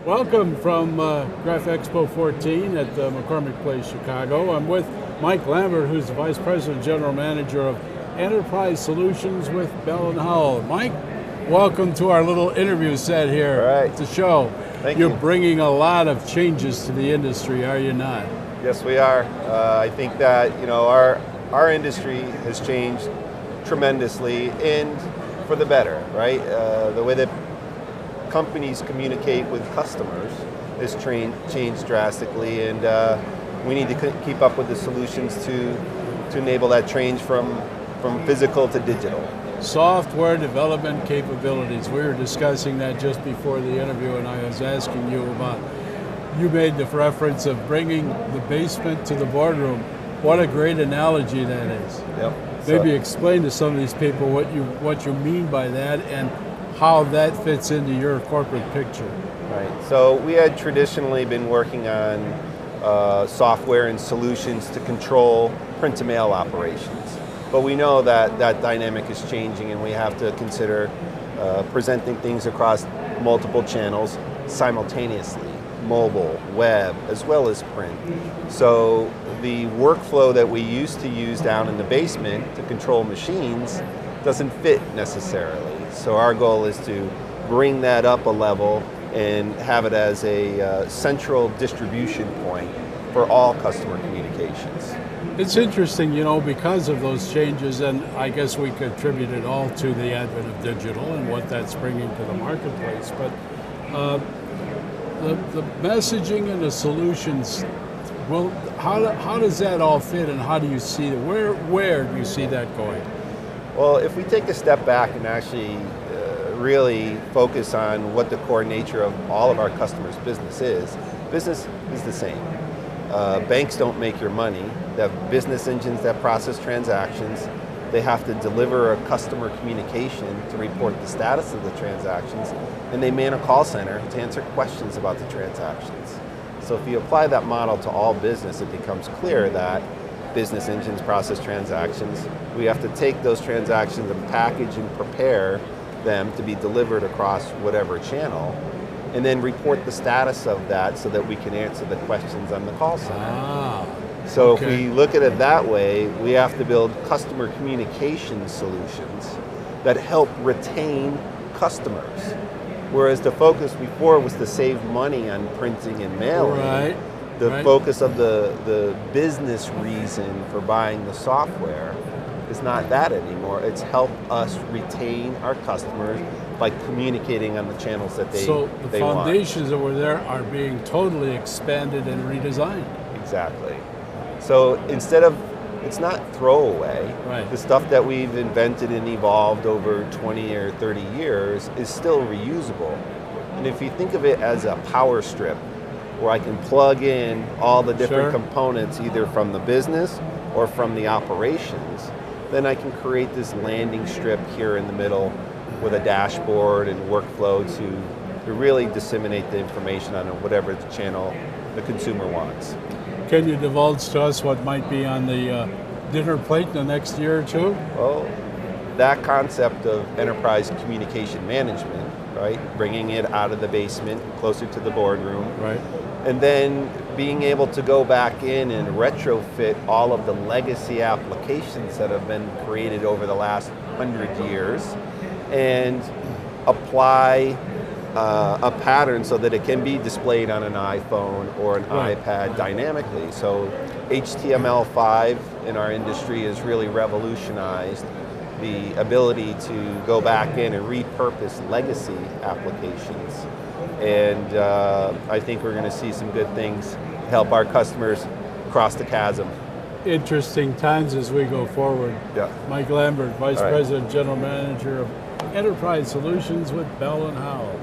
Welcome from Graph Expo 14 at McCormick Place, Chicago. I'm with Mike Lambert, who's the Vice President General Manager of Enterprise Solutions with Bell and Howell. Mike, welcome to our little interview set here at the show. Thank you. You're bringing a lot of changes to the industry, are you not? Yes, we are. I think that our industry has changed tremendously and for the better, right? The way that companies communicate with customers has changed drastically, and we need to keep up with the solutions to enable that change from physical to digital. Software development capabilities. We were discussing that just before the interview, and I was asking you about, you made the reference of bringing the basement to the boardroom. What a great analogy that is. Yep. Maybe explain to some of these people what you mean by that and how that fits into your corporate picture. Right. So we had traditionally been working on software and solutions to control print-to-mail operations. But we know that that dynamic is changing, and we have to consider presenting things across multiple channels simultaneously, mobile, web, as well as print. So the workflow that we used to use down in the basement to control machines doesn't fit necessarily. So our goal is to bring that up a level and have it as a central distribution point for all customer communications. It's interesting, because of those changes, and I guess we could attribute it all to the advent of digital and what that's bringing to the marketplace, but the messaging and the solutions, well, how does that all fit, and how do you see it? Where do you see that going? Well, if we take a step back and actually really focus on what the core nature of all of our customers' business is the same. Banks don't make your money. They have business engines that process transactions. They have to deliver a customer communication to report the status of the transactions, and they man a call center to answer questions about the transactions. So if you apply that model to all business, it becomes clear that business engines process transactions. We have to take those transactions and package and prepare them to be delivered across whatever channel, and then report the status of that so that we can answer the questions on the call center. So if we look at it that way, we have to build customer communication solutions that help retain customers. Whereas the focus before was to save money on printing and mailing. The focus of the business reason for buying the software is not that anymore. It's help us retain our customers by communicating on the channels that they want. So the foundations that were there are being totally expanded and redesigned. Exactly. So instead of, it's not throwaway. Right. The stuff that we've invented and evolved over 20 or 30 years is still reusable. And if you think of it as a power strip, where I can plug in all the different components, either from the business or from the operations, then I can create this landing strip here in the middle with a dashboard and workflow to really disseminate the information on whatever channel the consumer wants. Can you divulge to us what might be on the dinner plate in the next year or two? Well, that concept of enterprise communication management, right? Bringing it out of the basement, closer to the boardroom. Right. And then being able to go back in and retrofit all of the legacy applications that have been created over the last 100 years and apply a pattern so that it can be displayed on an iPhone or an iPad dynamically. So HTML5 in our industry has really revolutionized the ability to go back in and repurpose legacy applications. And I think we're going to see some good things to help our customers cross the chasm. Interesting times as we go forward. Yeah. Mike Lambert, Vice President, General Manager of Enterprise Solutions with Bell and Howell.